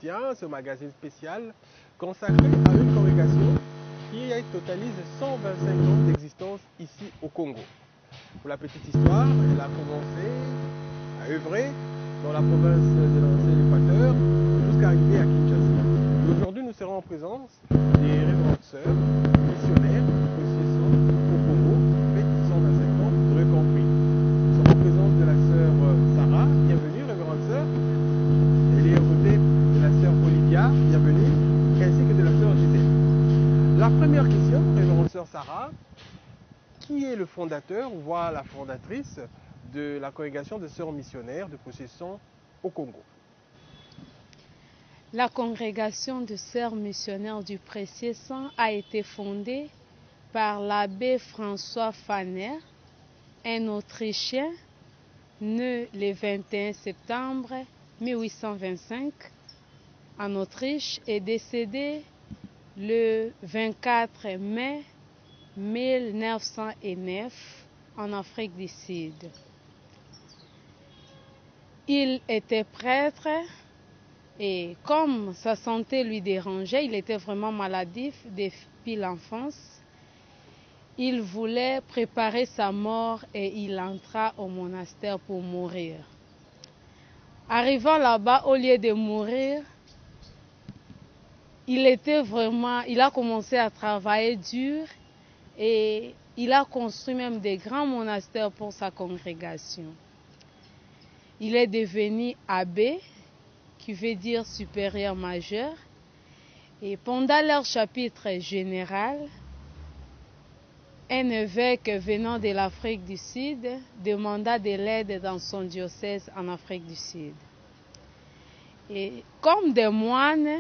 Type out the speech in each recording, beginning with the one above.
soutient ce magazine spécial consacré à une congrégation qui totalise 125 ans d'existence ici au Congo. Pour la petite histoire, elle a commencé à œuvrer dans la province de l'ancien Équateur jusqu'à arriver à Kinshasa. Aujourd'hui, nous serons en présence des révérentes sœurs missionnaires processant au Congo, fête 125 ans de Recompris. Nous sommes en présence de la sœur Sarah, bienvenue révérende sœur. Elle est aux côtés de la sœur Olivia, bienvenue, ainsi que de la sœur Gisèle. La première question, révérende sœur Sarah, qui est le fondateur, voire la fondatrice de la congrégation de sœurs missionnaires de Procession au Congo? La congrégation de sœurs missionnaires du Précieux Sang a été fondée par l'abbé François Fanner, un Autrichien né le 21 septembre 1825 en Autriche et décédé le 24 mai 1909 en Afrique du Sud. Il était prêtre et comme sa santé lui dérangeait, il était vraiment maladif depuis l'enfance. Il voulait préparer sa mort et il entra au monastère pour mourir. Arrivant là-bas, au lieu de mourir, il a commencé à travailler dur et il a construit même des grands monastères pour sa congrégation. Il est devenu abbé, qui veut dire supérieur majeur, et pendant leur chapitre général, un évêque venant de l'Afrique du Sud demanda de l'aide dans son diocèse en Afrique du Sud. Et comme des moines,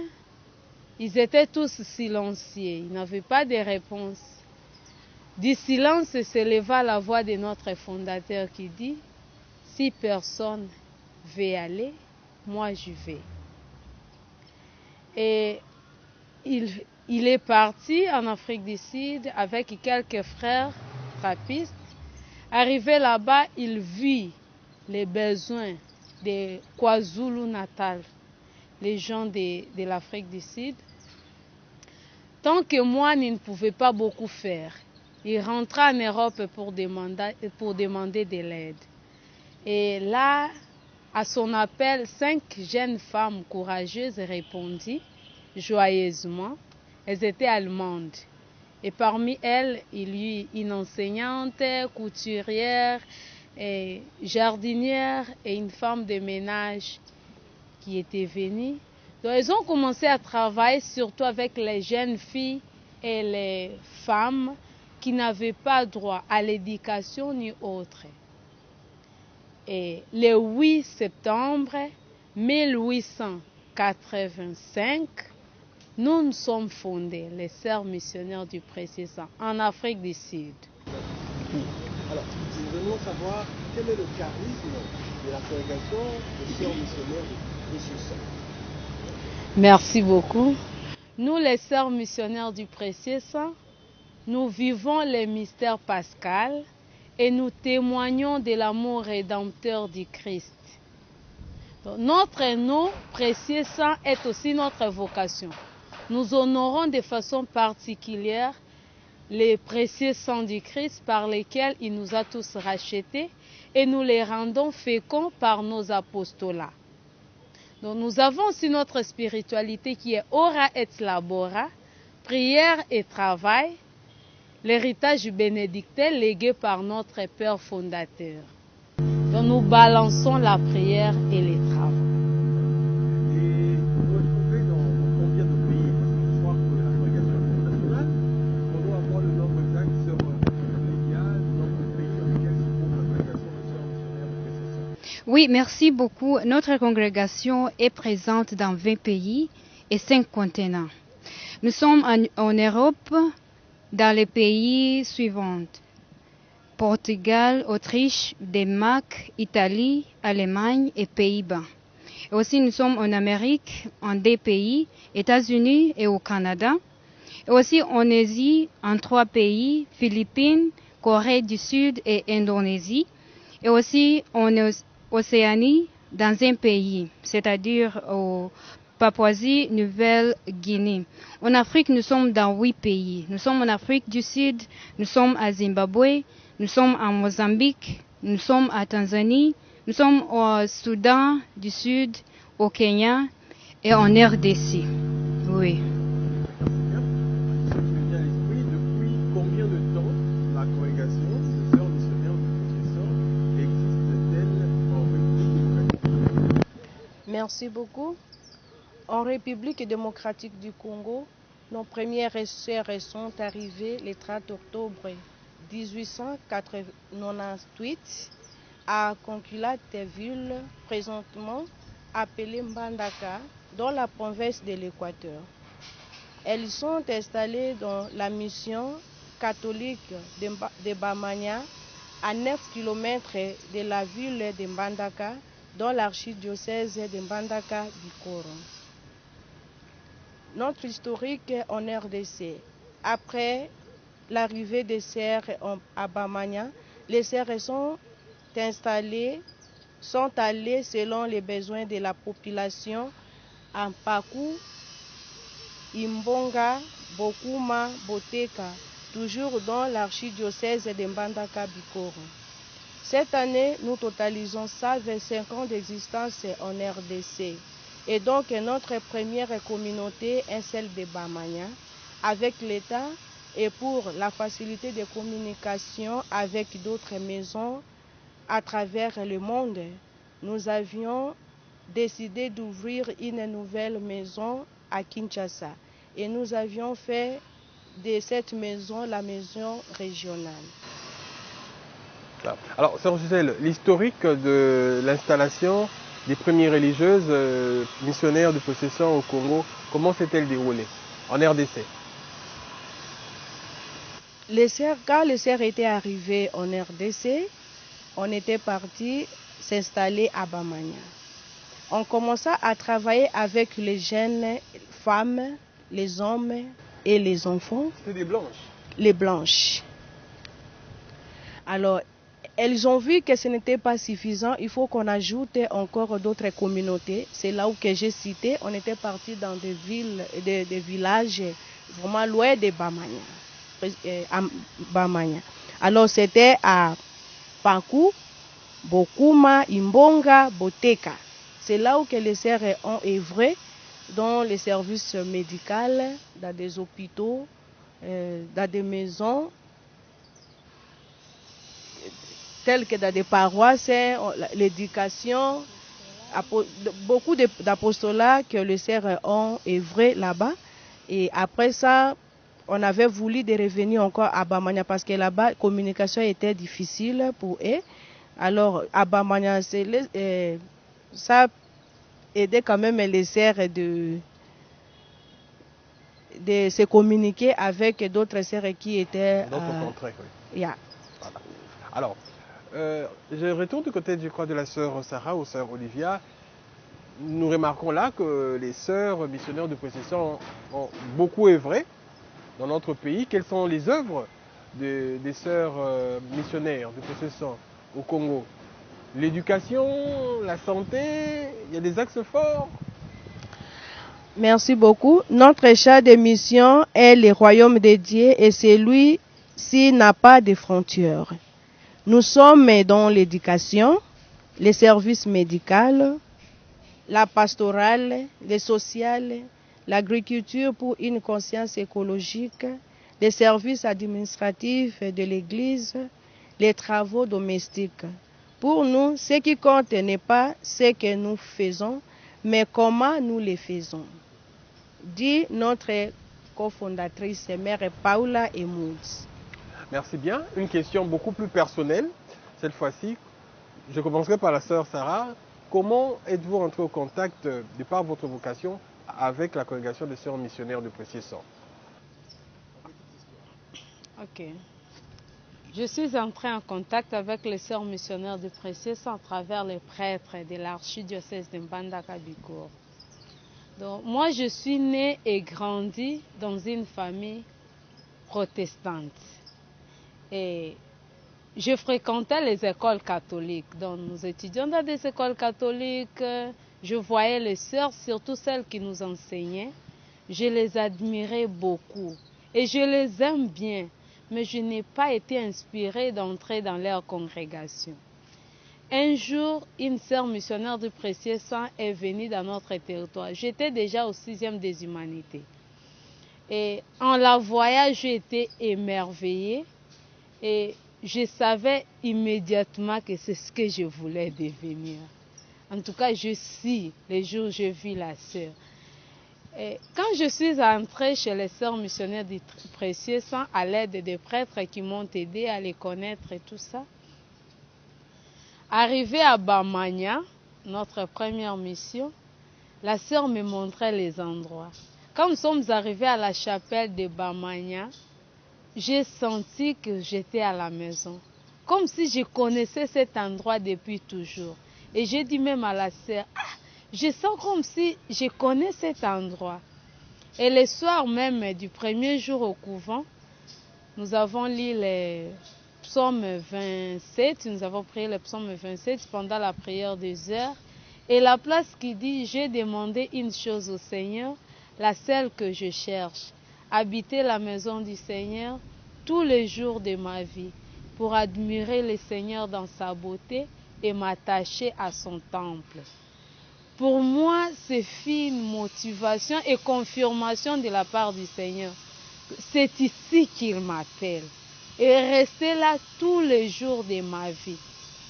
ils étaient tous silencieux, ils n'avaient pas de réponse. Du silence s'éleva la voix de notre fondateur qui dit: si personne veut aller, moi je vais. Et il est parti en Afrique du Sud avec quelques frères trappistes. Arrivé là-bas, il vit les besoins des KwaZulu-Natal, les gens de l'Afrique du Sud. Tant que moine, il ne pouvait pas beaucoup faire. Il rentra en Europe pour demander de l'aide. Et là, à son appel, 5 jeunes femmes courageuses répondirent joyeusement. Elles étaient allemandes. Et parmi elles, il y eut une enseignante, couturière, et jardinière et une femme de ménage qui était venue. Donc, elles ont commencé à travailler surtout avec les jeunes filles et les femmes qui n'avaient pas droit à l'éducation ni autre. Et le 8 septembre 1885, nous nous sommes fondés, les sœurs missionnaires du Précieux Sang, en Afrique du Sud. Oui. Alors, nous voulons savoir quel est le charisme de la congrégation des sœurs missionnaires du Précieux Sang. Merci beaucoup. Nous, les sœurs missionnaires du Précieux Sang, nous vivons les mystères pascal et nous témoignons de l'amour rédempteur du Christ. Donc, notre nom, Précieux Sang, est aussi notre vocation. Nous honorons de façon particulière les précieux sang du Christ par lesquels il nous a tous rachetés et nous les rendons féconds par nos apostolats. Donc, nous avons aussi notre spiritualité qui est ora et labora, prière et travail, l'héritage bénédictin légué par notre Père fondateur. Donc, nous balançons la prière et les travaux. Et vous vous retrouvez dans combien de pays? Parce que je crois que la congrégation internationale, on doit avoir le nombre exact sur l'Égal, le nombre de pays dans lesquels se trouve la congrégation des sœurs missionnaires de Précieux Sang. Oui, merci beaucoup. Notre congrégation est présente dans 20 pays et 5 continents. Nous sommes en Europe dans les pays suivants: Portugal, Autriche, Danemark, Italie, Allemagne et Pays-Bas. Et aussi, nous sommes en Amérique, en 2 pays, États-Unis et au Canada. Et aussi en Asie, en 3 pays, Philippines, Corée du Sud et Indonésie. Et aussi en Océanie, dans un pays, c'est-à-dire au Papouasie-Nouvelle-Guinée. En Afrique, nous sommes dans 8 pays. Nous sommes en Afrique du Sud, nous sommes à Zimbabwe, nous sommes à Mozambique, nous sommes à Tanzanie, nous sommes au Soudan du Sud, au Kenya et en RDC. Oui. Depuis combien de temps la congrégation des sœurs missionnaires de Possession existe-t-elle en République démocratique? Merci beaucoup. En République démocratique du Congo, nos premières sœurs sont arrivées le 30 octobre 1898 à Conculateville, présentement appelée Mbandaka, dans la province de l'Équateur. Elles sont installées dans la mission catholique de Bamanya, à 9 km de la ville de Mbandaka, dans l'archidiocèse de Mbandaka-Bikoro. Notre historique en RDC. Après l'arrivée des sœurs à Bamanya, les sœurs sont allées selon les besoins de la population en Pakou, Imbonga, Bokuma, Boteka, toujours dans l'archidiocèse de Mbandaka-Bikoro. Cette année, nous totalisons 125 ans d'existence en RDC. Et donc, notre première communauté est celle de Bamanya, avec l'État et pour la facilité de communication avec d'autres maisons à travers le monde. Nous avions décidé d'ouvrir une nouvelle maison à Kinshasa. Et nous avions fait de cette maison la maison régionale. Alors, Sœur Gisèle, l'historique de l'installation des premières religieuses missionnaires de Possession au Congo, comment s'est-elle déroulée en RDC? Quand les sœurs étaient arrivées en RDC, on était parti s'installer à Bamanya. On commença à travailler avec les jeunes femmes, les hommes et les enfants. C'était des blanches? Les blanches. Alors, elles ont vu que ce n'était pas suffisant, il faut qu'on ajoute encore d'autres communautés. C'est là où que j'ai cité, on était parti dans des villes, des villages vraiment loin de Bamanya. Alors c'était à Pakou, Bokuma, Imbonga, Boteka. C'est là où que les sœurs ont œuvré dans les services médicaux, dans des hôpitaux, dans des maisons, telles que dans des paroisses, l'éducation, beaucoup d'apostolats que les sœurs ont œuvré là-bas. Et après ça, on avait voulu de revenir encore à Bamanya parce que là-bas, la communication était difficile pour eux. Alors, à Bamanya, ça aidait quand même les sœurs de se communiquer avec d'autres sœurs qui étaient... D'autres contrées, oui. Yeah. Voilà. Alors, je retourne du côté, je crois, de la sœur Sarah ou sœur Olivia. Nous remarquons là que les sœurs missionnaires de Possession ont beaucoup œuvré dans notre pays. Quelles sont les œuvres des sœurs missionnaires de Possession au Congo? L'éducation, la santé, il y a des axes forts. Merci beaucoup. Notre champ de mission est le royaume de Dieu et celui-ci n'a pas de frontières. Nous sommes dans l'éducation, les services médicaux, la pastorale, le social, l'agriculture pour une conscience écologique, les services administratifs de l'Église, les travaux domestiques. Pour nous, ce qui compte n'est pas ce que nous faisons, mais comment nous les faisons, dit notre cofondatrice, Mère Paula Emouds. Merci bien. Une question beaucoup plus personnelle. Cette fois-ci, je commencerai par la sœur Sarah. Comment êtes-vous entré au contact, de par votre vocation, avec la congrégation des sœurs missionnaires de Possession? Ok. Je suis entrée en contact avec les sœurs missionnaires de Possession à travers les prêtres de l'archidiocèse de Mbandaka-Bikoro. Donc, moi, je suis née et grandie dans une famille protestante. Et je fréquentais les écoles catholiques. Donc, nous étudions dans des écoles catholiques. Je voyais les sœurs, surtout celles qui nous enseignaient. Je les admirais beaucoup et je les aime bien, mais je n'ai pas été inspirée d'entrer dans leur congrégation. Un jour, une sœur missionnaire du Précieux Sang est venue dans notre territoire. J'étais déjà au 6e des humanités. Et en la voyant, j'ai été émerveillée et je savais immédiatement que c'est ce que je voulais devenir. En tout cas, je suis les jours où je vis la sœur. Et quand je suis entrée chez les sœurs missionnaires du Précieux Sang à l'aide des prêtres qui m'ont aidé à les connaître et tout ça, arrivée à Bamanya, notre première mission, la sœur me montrait les endroits. Quand nous sommes arrivés à la chapelle de Bamanya, j'ai senti que j'étais à la maison, comme si je connaissais cet endroit depuis toujours. Et j'ai dit même à la sœur, je sens comme si je connais cet endroit. Et le soir même du premier jour au couvent, nous avons lu les psaume 27, nous avons prié le psaume 27 pendant la prière des heures. Et la place qui dit, j'ai demandé une chose au Seigneur, la seule que je cherche, habiter la maison du Seigneur tous les jours de ma vie, pour admirer le Seigneur dans sa beauté et m'attacher à son temple. Pour moi, c'est une motivation et confirmation de la part du Seigneur. C'est ici qu'il m'appelle. Et rester là tous les jours de ma vie.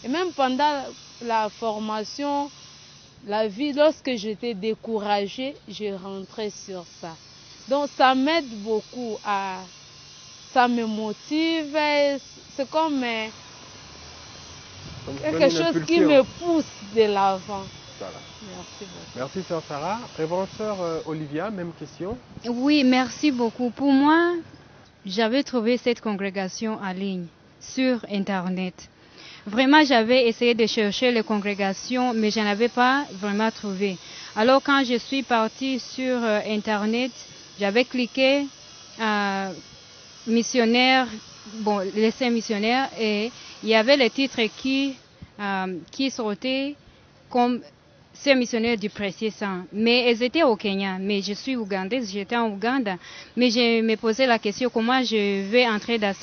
Et même pendant la formation, la vie, lorsque j'étais découragée, je rentrais sur ça. Donc ça m'aide beaucoup, ça me motive, c'est comme quelque chose qui me pousse de l'avant. Voilà. Merci beaucoup. Merci sœur Sarah. Révérende sœur Olivia, même question. Oui, merci beaucoup. Pour moi, j'avais trouvé cette congrégation en ligne, sur Internet. Vraiment, j'avais essayé de chercher les congrégations, mais je n'avais pas vraiment trouvé. Alors, quand je suis partie sur Internet, j'avais cliqué missionnaire, l'essai missionnaire, et il y avait les titres qui sortaient comme ces missionnaires du Précieux Sang. Mais elles étaient au Kenya, mais je suis ougandaise, j'étais en Ouganda. Mais je me posais la question, comment je vais entrer dans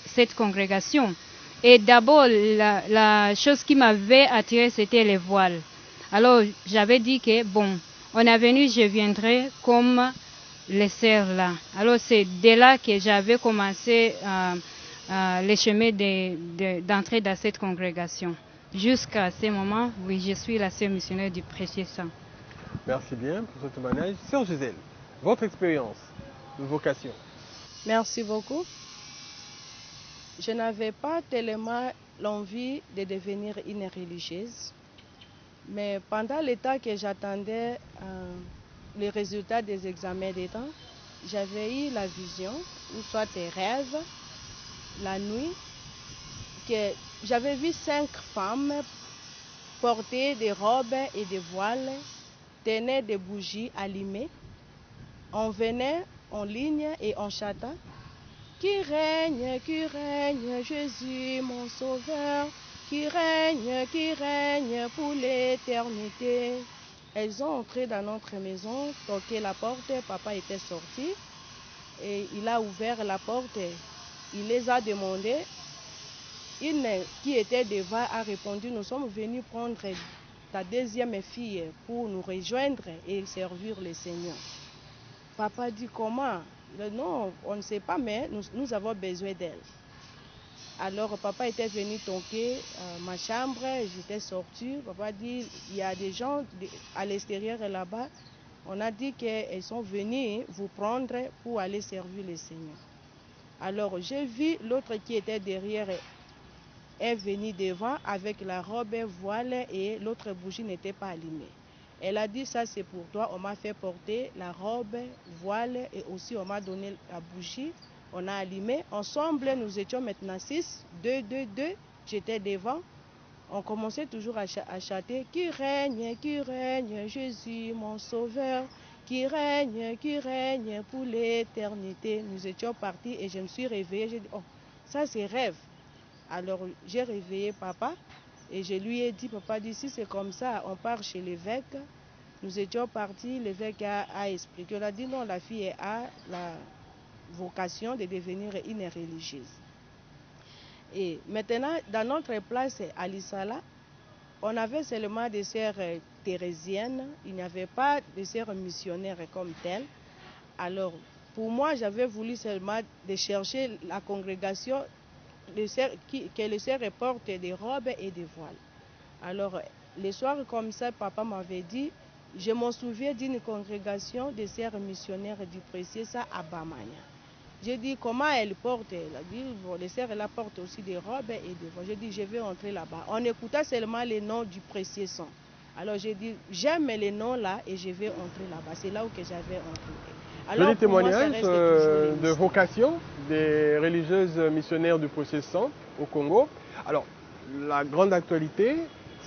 cette congrégation? Et d'abord, la chose qui m'avait attiré, c'était les voiles. Alors, j'avais dit que, on est venu, je viendrai comme les sœurs là. Alors, c'est de là que j'avais commencé le chemin d'entrer dans cette congrégation. Jusqu'à ce moment, oui, je suis la sœur missionnaire du Précieux Sang. Merci bien pour ce témoignage. Sœur Gisèle, votre expérience de vocation. Merci beaucoup. Je n'avais pas tellement l'envie de devenir une religieuse, mais pendant le temps que j'attendais les résultats des examens d'État, j'avais eu la vision, ou soit des rêves, la nuit, que j'avais vu 5 femmes porter des robes et des voiles, tenaient des bougies allumées. On venait en ligne et on chantait. Qui règne, Jésus mon sauveur, qui règne pour l'éternité. Elles ont entré dans notre maison, toqué la porte, papa était sorti et il a ouvert la porte. Il les a demandé. Une qui était devant a répondu, nous sommes venus prendre ta deuxième fille pour nous rejoindre et servir le Seigneur. Papa dit comment? Non, on ne sait pas, mais nous avons besoin d'elle. Alors papa était venu toquer ma chambre, j'étais sortie. Papa dit, il y a des gens à l'extérieur là-bas. On a dit qu'elles sont venues vous prendre pour aller servir le Seigneur. Alors j'ai vu l'autre qui était derrière est venue devant avec la robe voile et l'autre bougie n'était pas allumée. Elle a dit, ça c'est pour toi, on m'a fait porter la robe, voile et aussi on m'a donné la bougie, on a allumé. Ensemble, nous étions maintenant 6, 2, j'étais devant. On commençait toujours à chanter, qui règne, Jésus mon sauveur, qui règne pour l'éternité. Nous étions partis et je me suis réveillée, j'ai dit, oh, ça c'est rêve. Alors j'ai réveillé papa. Et je lui ai dit, papa dit, si c'est comme ça, on part chez l'évêque, Nous étions partis, l'évêque a expliqué. On a dit non, la fille a la vocation de devenir une religieuse. Et maintenant, dans notre place à l'Issala, on avait seulement des sœurs thérésiennes, il n'y avait pas de sœurs missionnaires comme telles. Alors, pour moi, j'avais voulu seulement de chercher la congrégation que les sœurs portent des robes et des voiles. Alors, les soirs comme ça, papa m'avait dit, je m'en souviens d'une congrégation de sœurs missionnaires du Précieux, ça à Bamania. J'ai dit, comment elle porte? Elle a dit, bon, les sœurs, elle portent aussi des robes et des voiles. J'ai dit, je vais entrer là-bas. On écoutait seulement les noms du Précieux Sang. Alors j'ai dit, j'aime les noms là et je vais entrer là-bas. C'est là où que j'avais entré. Alors, des témoignages de vocation des religieuses missionnaires du Précieux Sang au Congo. Alors, la grande actualité,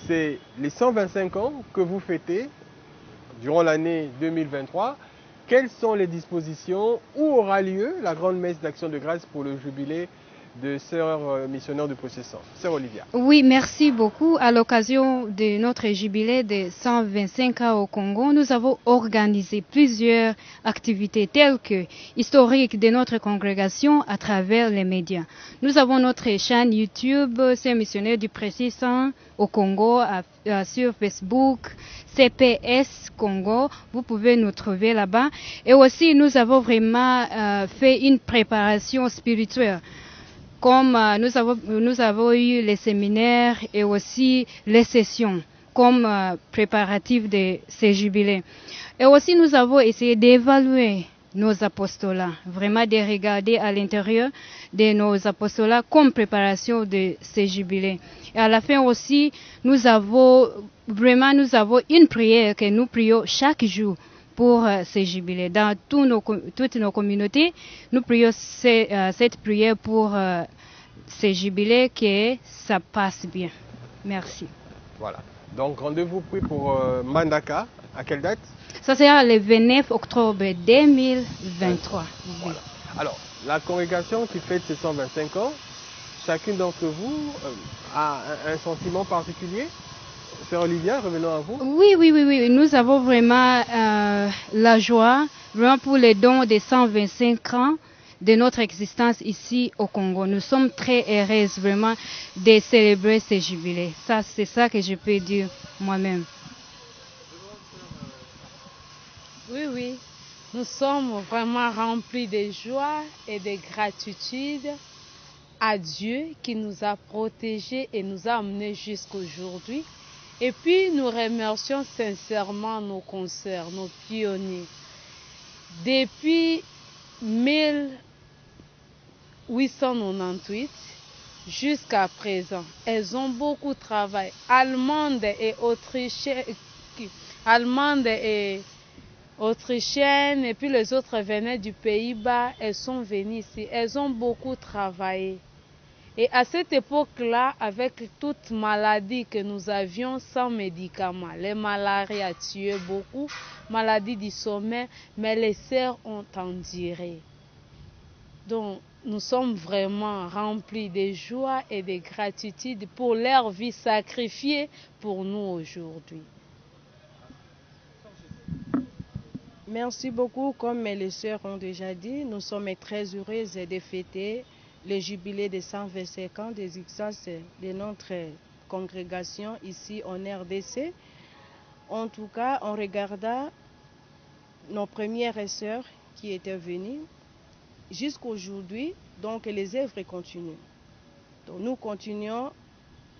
c'est les 125 ans que vous fêtez durant l'année 2023. Quelles sont les dispositions? Où aura lieu la grande messe d'action de grâce pour le jubilé de sœurs missionnaires du Précieux Sang? Sœur Olivia. Oui, merci beaucoup. À l'occasion de notre jubilé de 125 ans au Congo, nous avons organisé plusieurs activités telles que historiques de notre congrégation à travers les médias. Nous avons notre chaîne YouTube, Sœurs missionnaires du Précieux Sang au Congo, sur Facebook, CPS Congo. Vous pouvez nous trouver là-bas. Et aussi, nous avons vraiment fait une préparation spirituelle. Comme nous avons eu les séminaires et aussi les sessions comme préparatifs de ces jubilés. Et aussi nous avons essayé d'évaluer nos apostolats, vraiment de regarder à l'intérieur de nos apostolats comme préparation de ces jubilés. Et à la fin aussi, nous avons une prière que nous prions chaque jour pour ces jubilés. Dans toutes nos communautés, nous prions cette prière pour ces jubilés, que ça passe bien. Merci. Voilà. Donc rendez-vous pris pour Mbandaka. À quelle date? Ça sera le 29 octobre 2023. Voilà. Alors, la congrégation qui fête ses 125 ans, chacune d'entre vous a un sentiment particulier? Sœur Olivia, revenons à vous. Oui. Nous avons vraiment la joie, vraiment pour les dons des 125 ans de notre existence ici au Congo. Nous sommes très heureuses vraiment de célébrer ces jubilés. Ça, c'est ça que je peux dire moi-même. Oui. Nous sommes vraiment remplis de joie et de gratitude à Dieu qui nous a protégés et nous a amenés jusqu'aujourd'hui. Et puis, nous remercions sincèrement nos consoeurs, nos pionniers. Depuis 1898 jusqu'à présent, elles ont beaucoup travaillé. Allemandes et autrichiennes, et puis les autres venaient du Pays-Bas, elles sont venues ici. Elles ont beaucoup travaillé. Et à cette époque-là, avec toute maladie que nous avions sans médicaments, les maladies a tué beaucoup, maladies du sommeil, mais les sœurs ont enduré. Donc, nous sommes vraiment remplis de joie et de gratitude pour leur vie sacrifiée pour nous aujourd'hui. Merci beaucoup. Comme les sœurs ont déjà dit, nous sommes très heureuses de fêter le jubilé de 125 ans des existences de notre congrégation ici en RDC. En tout cas, on regarda nos premières sœurs qui étaient venues jusqu'à aujourd'hui, donc les œuvres continuent. Donc nous continuons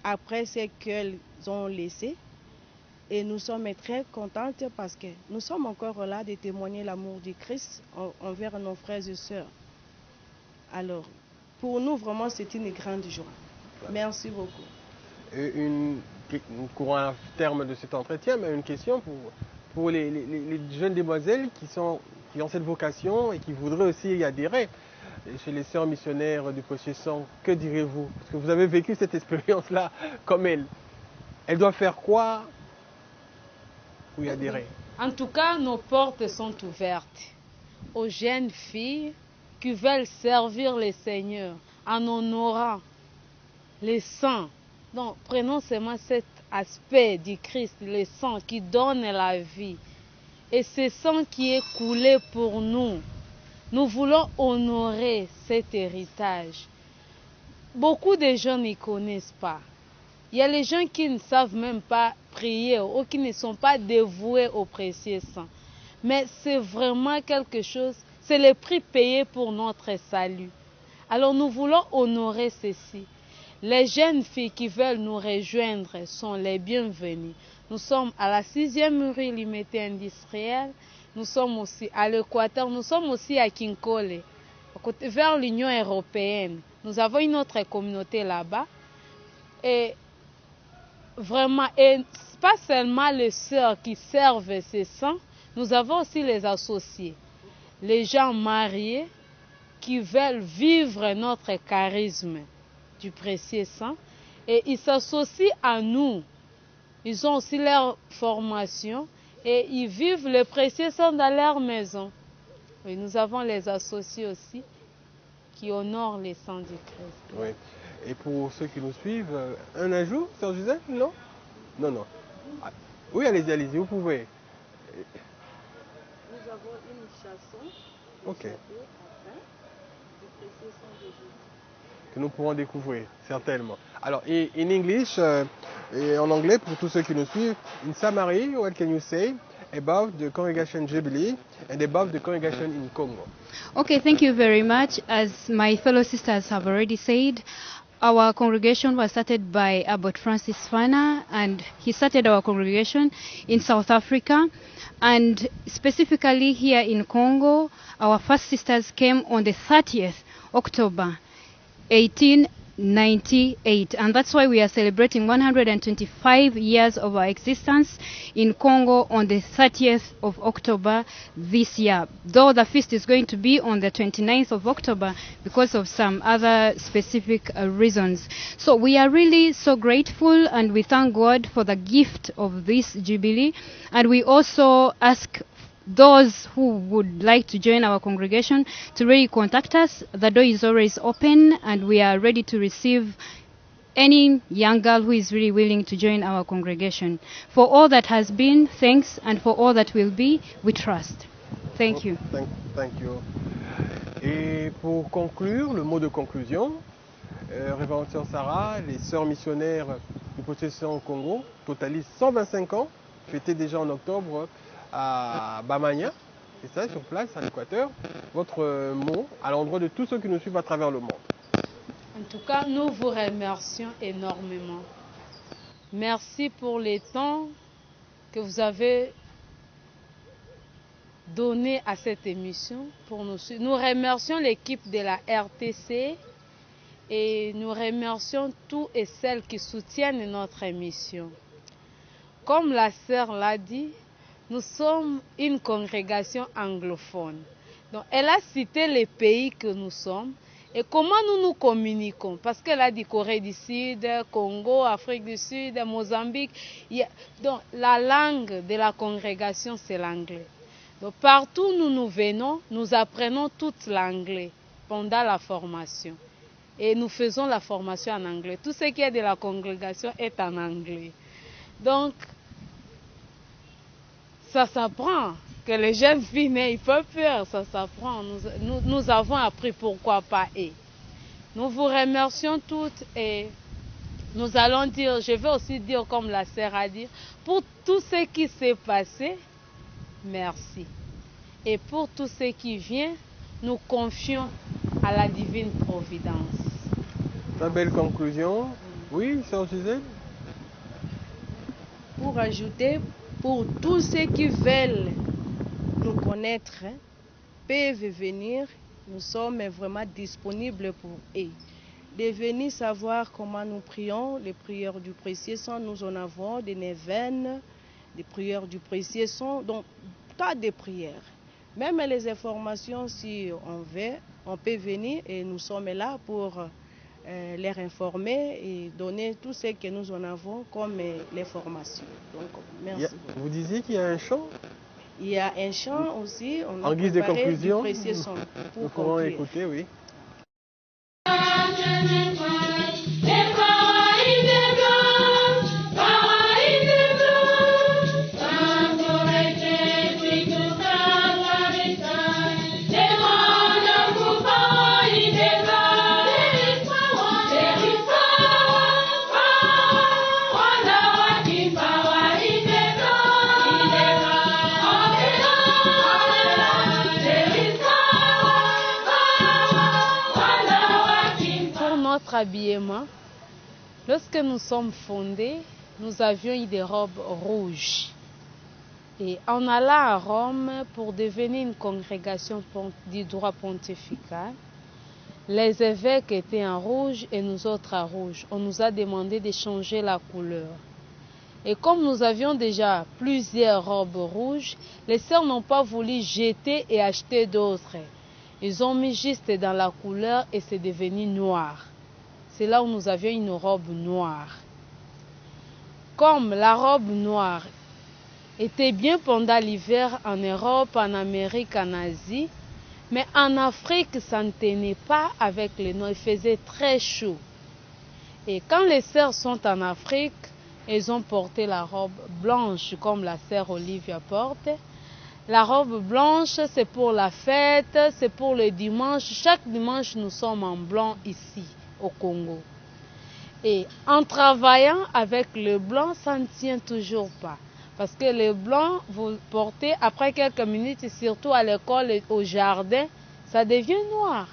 après ce qu'elles ont laissé et nous sommes très contentes parce que nous sommes encore là de témoigner l'amour du Christ envers nos frères et sœurs. Alors, pour nous, vraiment, c'est une grande joie. Merci beaucoup. Une courant terme de cet entretien, mais une question pour les jeunes demoiselles qui ont cette vocation et qui voudraient aussi y adhérer. Chez les sœurs missionnaires du Précieux Sang, que direz-vous? Parce que vous avez vécu cette expérience-là comme elles. Elles doivent faire quoi pour y adhérer? En tout cas, nos portes sont ouvertes aux jeunes filles qui veulent servir le Seigneur en honorant les saints. Donc, prenons seulement cette aspect du Christ, le sang qui donne la vie. Et ce sang qui est coulé pour nous, nous voulons honorer cet héritage. Beaucoup de gens n'y connaissent pas. Il y a les gens qui ne savent même pas prier ou qui ne sont pas dévoués au précieux sang. Mais c'est vraiment quelque chose, c'est le prix payé pour notre salut. Alors nous voulons honorer ceci. Les jeunes filles qui veulent nous rejoindre sont les bienvenues. Nous sommes à la 6e rue Limité Industrielle. Nous sommes aussi à l'Équateur. Nous sommes aussi à Kinkole, vers l'Union européenne. Nous avons une autre communauté là-bas. Et vraiment, et pas seulement les sœurs qui servent ces saints, nous avons aussi les associés, les gens mariés qui veulent vivre notre charisme du précieux sang et ils s'associent à nous. Ils ont aussi leur formation et ils vivent le précieux sang dans leur maison. Et nous avons les associés aussi qui honorent les sangs du Christ. Oui. Et pour ceux qui nous suivent, un ajout, Sœur Gisèle? Non? Non. Ah, oui, allez-y, vous pouvez. Nous avons une chanson. Ok. Que nous pourrons découvrir, certainement. Alors, in English, et en anglais, pour tous ceux qui nous suivent, in summary, what can you say about the congregation Jubilee and about the congregation in Congo? Okay, thank you very much. As my fellow sisters have already said, our congregation was started by Abbot Francis Fana, and he started our congregation in South Africa. And specifically here in Congo, our first sisters came on the 30th October 1898, and that's why we are celebrating 125 years of our existence in Congo on the 30th of October this year, though the feast is going to be on the 29th of October because of some other specific reasons. So we are really so grateful, and we thank God for the gift of this Jubilee, and we also ask those who would like to join our congregation to really contact us. The door is always open, and we are ready to receive any young girl who is really willing to join our congregation. For all that has been, thanks, and for all that will be, we trust. Thank you. Thank you. Et pour conclure, le mot de conclusion, Révérende Sœur Sarah, les sœurs missionnaires du Procession au Congo totalisent 125 ans, fêtés déjà en octobre à Bamania, c'est ça, sur place, à l'Équateur. Votre mot à l'endroit de tous ceux qui nous suivent à travers le monde. En tout cas, nous vous remercions énormément. Merci pour le temps que vous avez donné à cette émission pour nous suivre. Nous remercions l'équipe de la RTC et nous remercions tous et celles qui soutiennent notre émission. Comme la sœur l'a dit, nous sommes une congrégation anglophone. Donc, elle a cité les pays que nous sommes et comment nous nous communiquons. Parce qu'elle a dit Corée du Sud, Congo, Afrique du Sud, Mozambique. Donc, la langue de la congrégation, c'est l'anglais. Donc, partout où nous venons, nous apprenons tout l'anglais pendant la formation. Et nous faisons la formation en anglais. Tout ce qui est de la congrégation est en anglais. Donc, ça s'apprend. Que les jeunes filles n'aient pas peur, ça s'apprend. Nous avons appris pourquoi pas et. Nous vous remercions toutes et nous allons dire, je vais aussi dire comme la sœur a dit, pour tout ce qui s'est passé, merci. Et pour tout ce qui vient, nous confions à la divine providence. Très belle conclusion. Oui, Sœur Gisèle? Pour ajouter, pour tous ceux qui veulent nous connaître, peuvent venir, nous sommes vraiment disponibles pour eux. De venir savoir comment nous prions, les prières du précieux sang, nous en avons des neuvaines, des prières du précieux sang, donc tas de prières. Même les informations, si on veut, on peut venir et nous sommes là pour les informer et donner tout ce que nous en avons comme les formations. Donc, merci. Vous disiez qu'il y a un chant? Il y a un chant aussi. On en guise de conclusion, nous pourrons écouter, oui. notre habillement, lorsque nous sommes fondés, nous avions eu des robes rouges. Et en allant à Rome pour devenir une congrégation du droit pontifical, les évêques étaient en rouge et nous autres en rouge. On nous a demandé de changer la couleur. Et comme nous avions déjà plusieurs robes rouges, les sœurs n'ont pas voulu jeter et acheter d'autres. Ils ont mis juste dans la couleur et c'est devenu noir. C'est là où nous avions une robe noire. Comme la robe noire était bien pendant l'hiver en Europe, en Amérique, en Asie, mais en Afrique, ça ne tenait pas avec le noir. Il faisait très chaud. Et quand les sœurs sont en Afrique, elles ont porté la robe blanche comme la sœur Olivia porte. La robe blanche, c'est pour la fête, c'est pour le dimanche. Chaque dimanche, nous sommes en blanc ici, au Congo. Et en travaillant avec le blanc, ça ne tient toujours pas. Parce que le blanc, vous portez après quelques minutes, surtout à l'école et au jardin, ça devient noir.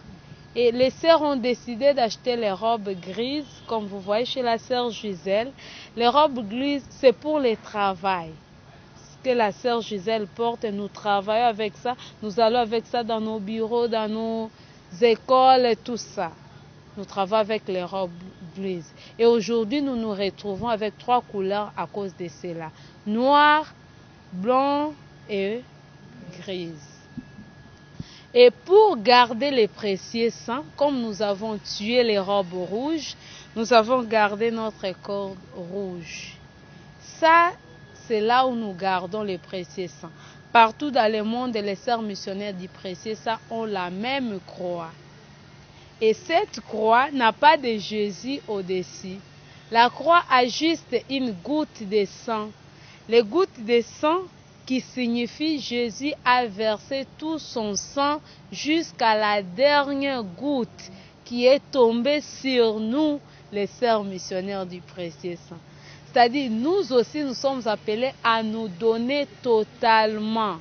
Et les sœurs ont décidé d'acheter les robes grises, comme vous voyez chez la sœur Gisèle. Les robes grises, c'est pour le travail. Ce que la sœur Gisèle porte, nous travaillons avec ça. Nous allons avec ça dans nos bureaux, dans nos écoles et tout ça. Nous travaillons avec les robes grises. Et aujourd'hui, nous nous retrouvons avec 3 couleurs à cause de cela. Noir, blanc et grise. Et pour garder les précieux saints, comme nous avons tué les robes rouges, nous avons gardé notre corde rouge. Ça, c'est là où nous gardons les précieux saints. Partout dans le monde, les sœurs missionnaires du précieux saint ont la même croix. Et cette croix n'a pas de Jésus au-dessus. La croix a juste une goutte de sang. Les gouttes de sang qui signifie Jésus a versé tout son sang jusqu'à la dernière goutte qui est tombée sur nous, les sœurs missionnaires du précieux sang. C'est-à-dire, nous aussi, nous sommes appelés à nous donner totalement.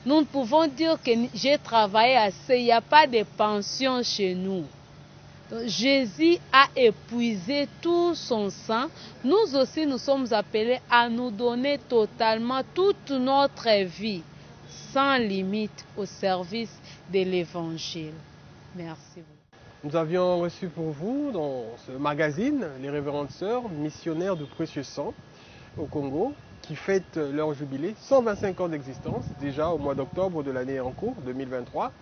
Nous ne pouvons dire que j'ai travaillé assez, il n'y a pas de pension chez nous. Donc, Jésus a épuisé tout son sang. Nous aussi, nous sommes appelés à nous donner totalement toute notre vie, sans limite, au service de l'Évangile. Merci. Nous avions reçu pour vous, dans ce magazine, les révérentes sœurs missionnaires du précieux sang au Congo, qui fêtent leur jubilé, 125 ans d'existence, déjà au mois d'octobre de l'année en cours, 2023,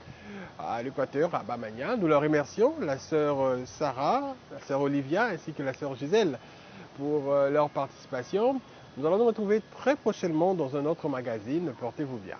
à l'Équateur, à Bamania. Nous leur remercions, la sœur Sarah, la sœur Olivia, ainsi que la sœur Gisèle, pour leur participation. Nous allons nous retrouver très prochainement dans un autre magazine. Portez-vous bien.